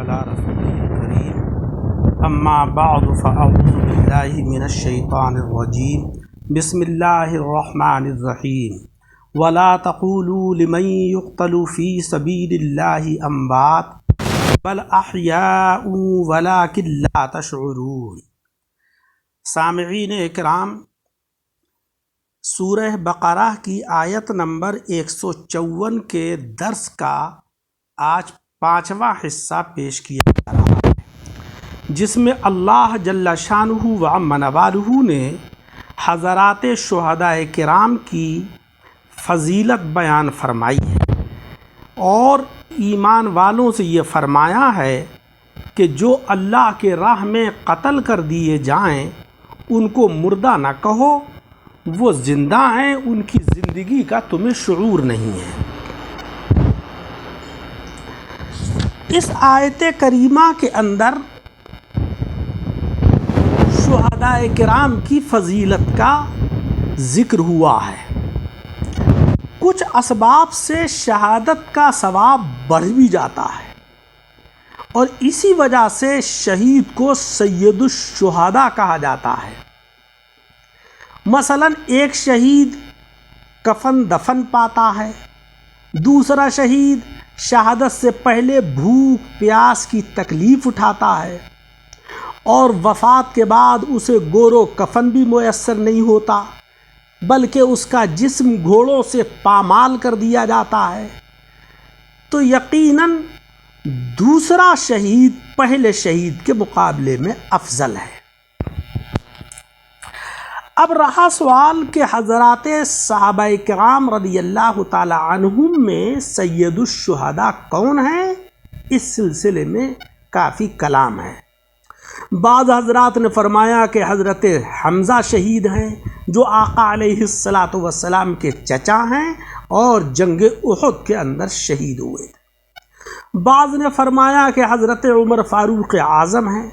على رسوله الكريم اما بعد فاعوذ بالله من الشيطان الرجيم بسم الله الرحمن الرحيم ولا تقولوا لمن يقتل في سبيل الله اموات بل احياء ولكن لا تشعرون۔ سامعین اکرام، سورہ بقرہ کی آیت نمبر 154 کے درس کا آج 5واں حصہ پیش کیا جا رہا ہے، جس میں اللہ جل شانہ و عم نوالہ نے حضرات شہداء کرام کی فضیلت بیان فرمائی ہے اور ایمان والوں سے یہ فرمایا ہے کہ جو اللہ کے راہ میں قتل کر دیے جائیں ان کو مردہ نہ کہو، وہ زندہ ہیں، ان کی زندگی کا تمہیں شعور نہیں ہے۔ اس آیت کریمہ کے اندر شہداء کرام کی فضیلت کا ذکر ہوا ہے۔ کچھ اسباب سے شہادت کا ثواب بڑھ بھی جاتا ہے اور اسی وجہ سے شہید کو سید الشہداء کہا جاتا ہے۔ مثلا ایک شہید کفن دفن پاتا ہے، دوسرا شہید شہادت سے پہلے بھوک پیاس کی تکلیف اٹھاتا ہے اور وفات کے بعد اسے گور و کفن بھی میسر نہیں ہوتا، بلکہ اس کا جسم گھوڑوں سے پامال کر دیا جاتا ہے، تو یقیناً دوسرا شہید پہلے شہید کے مقابلے میں افضل ہے۔ اب رہا سوال کہ حضرات صحابہ کرام رضی اللہ تعالی عنہم میں سید الشہداء کون ہیں؟ اس سلسلے میں کافی کلام ہے۔ بعض حضرات نے فرمایا کہ حضرت حمزہ شہید ہیں، جو آقا علیہ السلام کے چچا ہیں اور جنگ احد کے اندر شہید ہوئے۔ بعض نے فرمایا کہ حضرت عمر فاروق اعظم ہیں،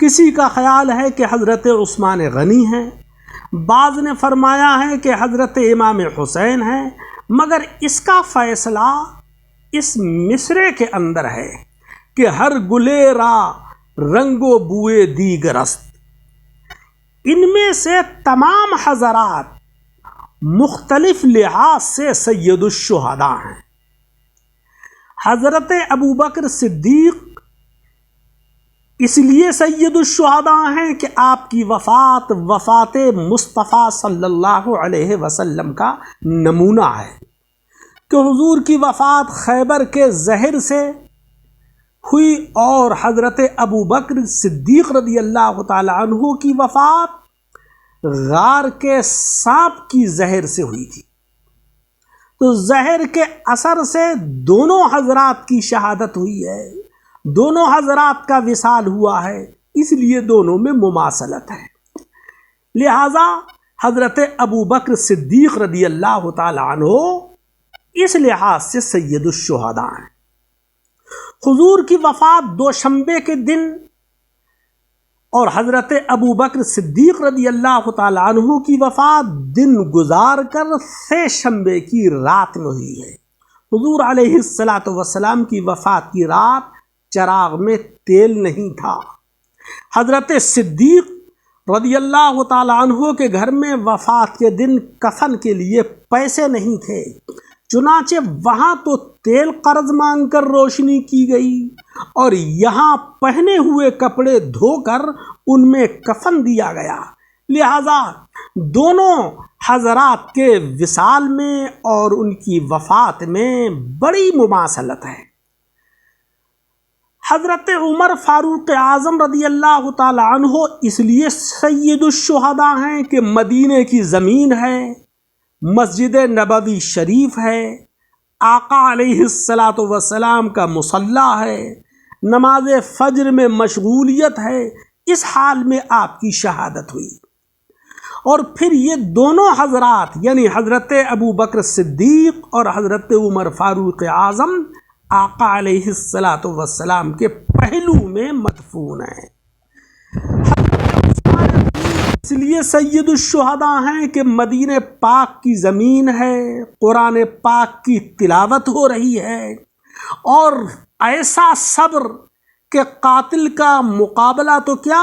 کسی کا خیال ہے کہ حضرت عثمان غنی ہیں، بعض نے فرمایا ہے کہ حضرت امام حسین ہیں، مگر اس کا فیصلہ اس مصرعے کے اندر ہے کہ ہر گلے را رنگ و بوئے دیگر است۔ ان میں سے تمام حضرات مختلف لحاظ سے سید الشہداء ہیں۔ حضرت ابوبکر صدیق اس لیے سید الشہداء ہیں کہ آپ کی وفات مصطفیٰ صلی اللہ علیہ وسلم کا نمونہ ہے، کہ حضور کی وفات خیبر کے زہر سے ہوئی اور حضرت ابوبکر صدیق رضی اللہ تعالی عنہ کی وفات غار کے سانپ کی زہر سے ہوئی تھی، تو زہر کے اثر سے دونوں حضرات کی شہادت ہوئی ہے، دونوں حضرات کا وصال ہوا ہے، اس لیے دونوں میں مماثلت ہے۔ لہذا حضرت ابوبکر صدیق رضی اللہ تعالی عنہ اس لحاظ سے سید الشہداء ہیں۔ حضور کی وفات دوشنبے کے دن اور حضرت ابوبکر صدیق رضی اللہ تعالی عنہ کی وفات دن گزار کر سے شنبے کی رات میں ہوئی ہے۔ حضور علیہ السلام کی وفات کی رات چراغ میں تیل نہیں تھا۔ حضرت صدیق رضی اللہ تعالی عنہ کے گھر میں وفات کے دن کفن کے لیے پیسے نہیں تھے، چنانچہ وہاں تو تیل قرض مانگ کر روشنی کی گئی اور یہاں پہنے ہوئے کپڑے دھو کر ان میں کفن دیا گیا۔ لہذا دونوں حضرات کے وصال میں اور ان کی وفات میں بڑی مماثلت ہے۔ حضرت عمر فاروق اعظم رضی اللہ تعالی عنہ اس لیے سید الشہداء ہیں کہ مدینے کی زمین ہے، مسجد نبوی شریف ہے، آقا علیہ السلام کا مصلی ہے، نماز فجر میں مشغولیت ہے، اس حال میں آپ کی شہادت ہوئی۔ اور پھر یہ دونوں حضرات یعنی حضرت ابوبکر صدیق اور حضرت عمر فاروق اعظم آقا علیہ السلام کے پہلو میں مدفون ہیں۔ اس لیے سید الشہداء ہیں کہ مدینہ پاک کی زمین ہے، قرآن پاک کی تلاوت ہو رہی ہے اور ایسا صبر کہ قاتل کا مقابلہ تو کیا،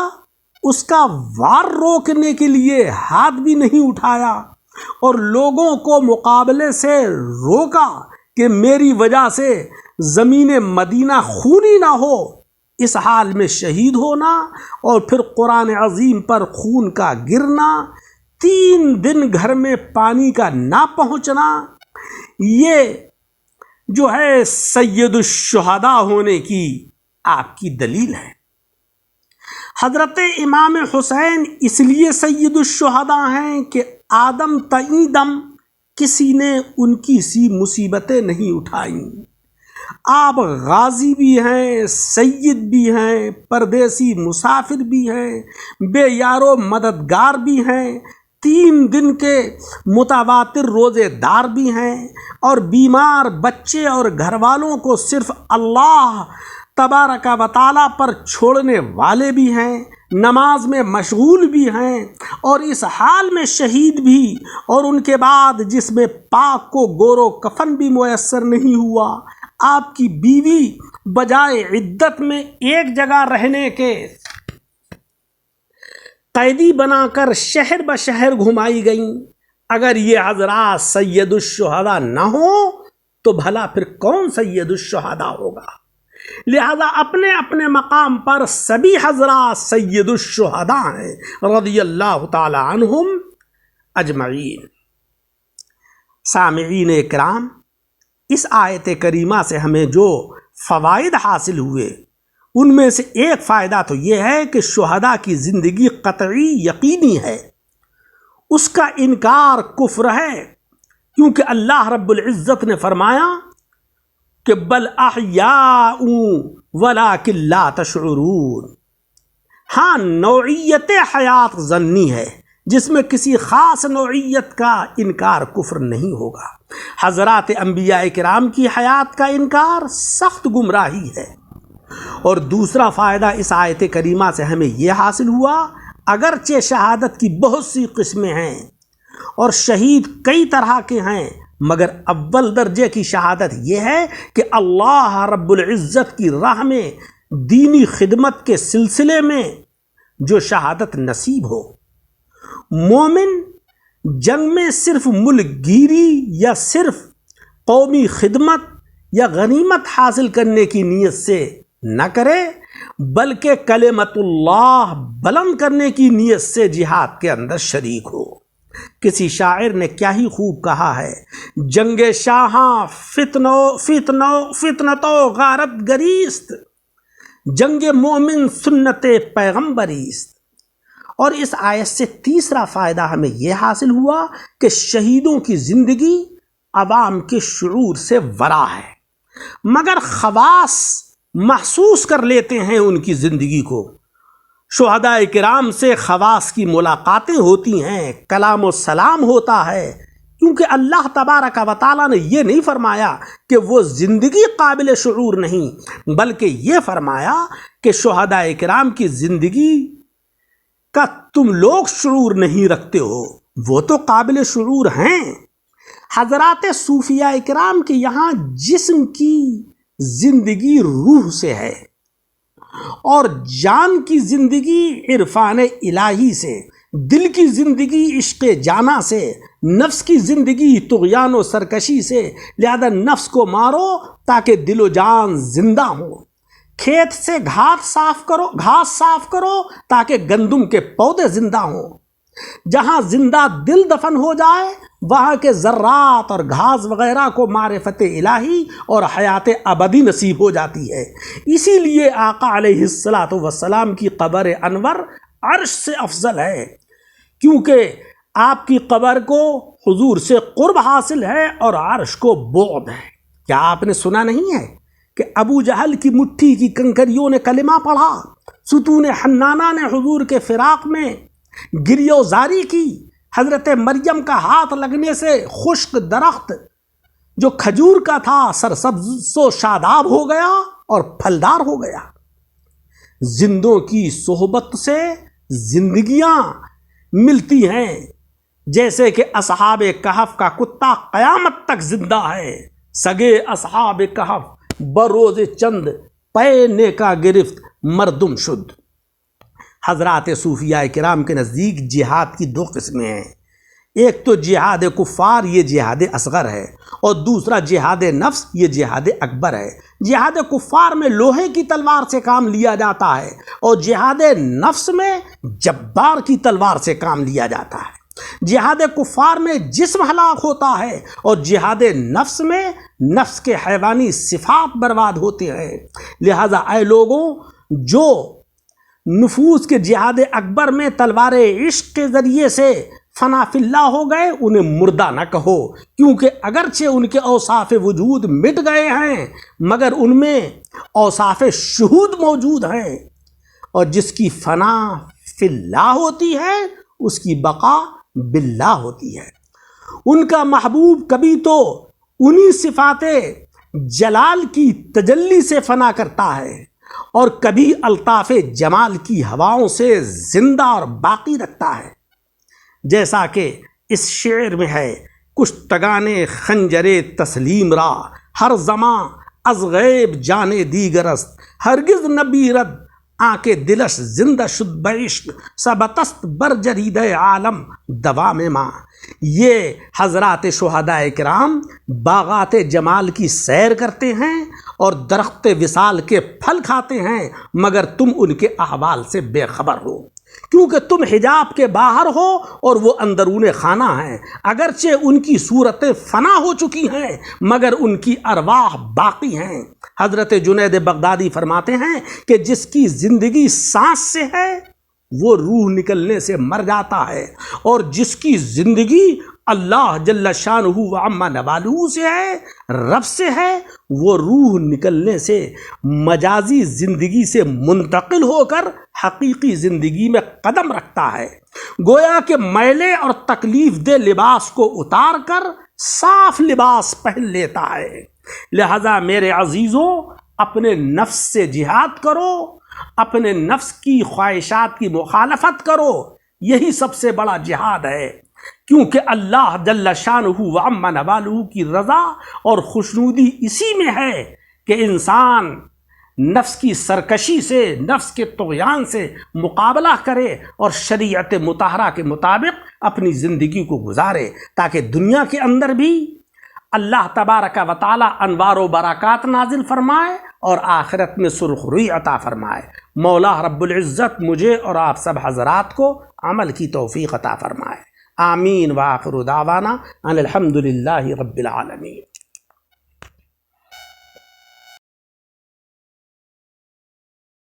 اس کا وار روکنے کے لیے ہاتھ بھی نہیں اٹھایا اور لوگوں کو مقابلے سے روکا کہ میری وجہ سے زمین مدینہ خونی نہ ہو۔ اس حال میں شہید ہونا اور پھر قرآن عظیم پر خون کا گرنا، 3 دن گھر میں پانی کا نہ پہنچنا، یہ جو ہے سید الشہداء ہونے کی آپ کی دلیل ہے۔ حضرت امام حسین اس لیے سید الشہداء ہیں کہ آدم تعیں دم کسی نے ان کی سی مصیبتیں نہیں اٹھائیں۔ آپ غازی بھی ہیں، سید بھی ہیں، پردیسی مسافر بھی ہیں، بے یار و مددگار بھی ہیں، 3 دن کے متواتر روزے دار بھی ہیں، اور بیمار بچے اور گھر والوں کو صرف اللہ تبارک و تعالیٰ پر چھوڑنے والے بھی ہیں، نماز میں مشغول بھی ہیں، اور اس حال میں شہید بھی، اور ان کے بعد جس میں پاک کو گور و کفن بھی میسر نہیں ہوا۔ آپ کی بیوی بجائے عدت میں ایک جگہ رہنے کے قیدی بنا کر شہر بشہر گھمائی گئیں۔ اگر یہ حضرات سید الشہداء نہ ہوں تو بھلا پھر کون سید الشہداء ہوگا؟ لہذا اپنے اپنے مقام پر سبھی حضرات سید الشہداء ہیں رضی اللہ تعالی عنہم اجمعین۔ سامعین اکرام، اس آیت کریمہ سے ہمیں جو فوائد حاصل ہوئے ان میں سے ایک فائدہ تو یہ ہے کہ شہداء کی زندگی قطعی یقینی ہے، اس کا انکار کفر ہے، کیونکہ اللہ رب العزت نے فرمایا کہ بل احیاء ولکن لا تشعرون۔ ہاں، نوعیت حیات ضمنی ہے جس میں کسی خاص نوعیت کا انکار کفر نہیں ہوگا۔ حضرات انبیاء کرام کی حیات کا انکار سخت گمراہی ہے۔ اور دوسرا فائدہ اس آیت کریمہ سے ہمیں یہ حاصل ہوا، اگرچہ شہادت کی بہت سی قسمیں ہیں اور شہید کئی طرح کے ہیں، مگر اول درجے کی شہادت یہ ہے کہ اللہ رب العزت کی راہ میں دینی خدمت کے سلسلے میں جو شہادت نصیب ہو۔ مومن جنگ میں صرف ملک گیری یا صرف قومی خدمت یا غنیمت حاصل کرنے کی نیت سے نہ کرے، بلکہ کلمت اللہ بلند کرنے کی نیت سے جہاد کے اندر شریک ہو۔ کسی شاعر نے کیا ہی خوب کہا ہے، جنگ شاہاں فتنتو غارت گریست، جنگ مومن سنت پیغمبریست۔ اور اس آیت سے تیسرا فائدہ ہمیں یہ حاصل ہوا کہ شہیدوں کی زندگی عوام کے شعور سے ورا ہے، مگر خواص محسوس کر لیتے ہیں ان کی زندگی کو۔ شہداء کرام سے خواص کی ملاقاتیں ہوتی ہیں، کلام و سلام ہوتا ہے، کیونکہ اللہ تبارک و تعالیٰ نے یہ نہیں فرمایا کہ وہ زندگی قابل شعور نہیں، بلکہ یہ فرمایا کہ شہداء کرام کی زندگی کا تم لوگ شعور نہیں رکھتے ہو، وہ تو قابل شعور ہیں۔ حضرات صوفیاء کرام کے یہاں جسم کی زندگی روح سے ہے اور جان کی زندگی عرفان الہی سے، دل کی زندگی عشق جانا سے، نفس کی زندگی طغیان و سرکشی سے۔ لہذا نفس کو مارو تاکہ دل و جان زندہ ہو، کھیت سے گھاس صاف کرو تاکہ گندم کے پودے زندہ ہوں۔ جہاں زندہ دل دفن ہو جائے وہاں کے ذرات اور گھاس وغیرہ کو معرفت الہی اور حیات ابدی نصیب ہو جاتی ہے۔ اسی لیے آقا علیہ السلام کی قبر انور عرش سے افضل ہے، کیونکہ آپ کی قبر کو حضور سے قرب حاصل ہے اور عرش کو بعد ہے۔ کیا آپ نے سنا نہیں ہے کہ ابو جہل کی مٹھی کی کنکریوں نے کلمہ پڑھا، ستون حنانہ نے حضور کے فراق میں گریہ زاری کی، حضرت مریم کا ہاتھ لگنے سے خشک درخت جو کھجور کا تھا سرسبز و شاداب ہو گیا اور پھلدار ہو گیا۔ زندوں کی صحبت سے زندگیاں ملتی ہیں، جیسے کہ اصحاب کہف کا کتا قیامت تک زندہ ہے۔ سگے اصحاب کہف بروز چند پے کا گرفت مردم شد۔ حضرات صوفیاء کرام کے نزدیک جہاد کی دو قسمیں ہیں، ایک تو جہاد کفار، یہ جہاد اصغر ہے، اور دوسرا جہاد نفس، یہ جہاد اکبر ہے۔ جہاد کفار میں لوہے کی تلوار سے کام لیا جاتا ہے، اور جہاد نفس میں جبار کی تلوار سے کام لیا جاتا ہے۔ جہاد کفار میں جسم ہلاک ہوتا ہے، اور جہاد نفس میں نفس کے حیوانی صفات برباد ہوتے ہیں۔ لہذا اے لوگوں، جو نفوس کے جہاد اکبر میں تلوار عشق کے ذریعے سے فنا فی اللہ ہو گئے، انہیں مردہ نہ کہو، کیونکہ اگرچہ ان کے اوصاف وجود مٹ گئے ہیں مگر ان میں اوصاف شہود موجود ہیں، اور جس کی فنا فی اللہ ہوتی ہے اس کی بقا باللہ ہوتی ہے۔ ان کا محبوب کبھی تو انہی صفات جلال کی تجلی سے فنا کرتا ہے، اور کبھی الطاف جمال کی ہواؤں سے زندہ اور باقی رکھتا ہے، جیسا کہ اس شعر میں ہے: کشتگان خنجر تسلیم را ہر زماں از غیب جانے دیگر است، ہرگز نبیرد آنکھ دلش زندہ شد بعشق، سبتست بر جرید عالم دوام ماں۔ یہ حضرات شہداء کرام باغات جمال کی سیر کرتے ہیں اور درخت وصال کے پھل کھاتے ہیں، مگر تم ان کے احوال سے بے خبر ہو، کیونکہ تم حجاب کے باہر ہو اور وہ اندرون خانہ ہیں۔ اگرچہ ان کی صورتیں فنا ہو چکی ہیں مگر ان کی ارواح باقی ہیں۔ حضرت جنید بغدادی فرماتے ہیں کہ جس کی زندگی سانس سے ہے وہ روح نکلنے سے مر جاتا ہے، اور جس کی زندگی اللہ جل شانہ و عم نوالہ سے ہے، رب سے ہے، وہ روح نکلنے سے مجازی زندگی سے منتقل ہو کر حقیقی زندگی میں قدم رکھتا ہے۔ گویا کہ میلے اور تکلیف دہ لباس کو اتار کر صاف لباس پہن لیتا ہے۔ لہذا میرے عزیزوں، اپنے نفس سے جہاد کرو، اپنے نفس کی خواہشات کی مخالفت کرو، یہی سب سے بڑا جہاد ہے، کیونکہ اللہ جل شانہ و عم نوالہ کی رضا اور خوشنودی اسی میں ہے کہ انسان نفس کی سرکشی سے، نفس کے طغیان سے مقابلہ کرے اور شریعت مطہرہ کے مطابق اپنی زندگی کو گزارے، تاکہ دنیا کے اندر بھی اللہ تبارک و تعالی انوار و برکات نازل فرمائے اور آخرت میں سرخ روئی عطا فرمائے۔ مولا رب العزت مجھے اور آپ سب حضرات کو عمل کی توفیق عطا فرمائے۔ آمین وآخر دعوانا ان الحمد للہ رب العالمین۔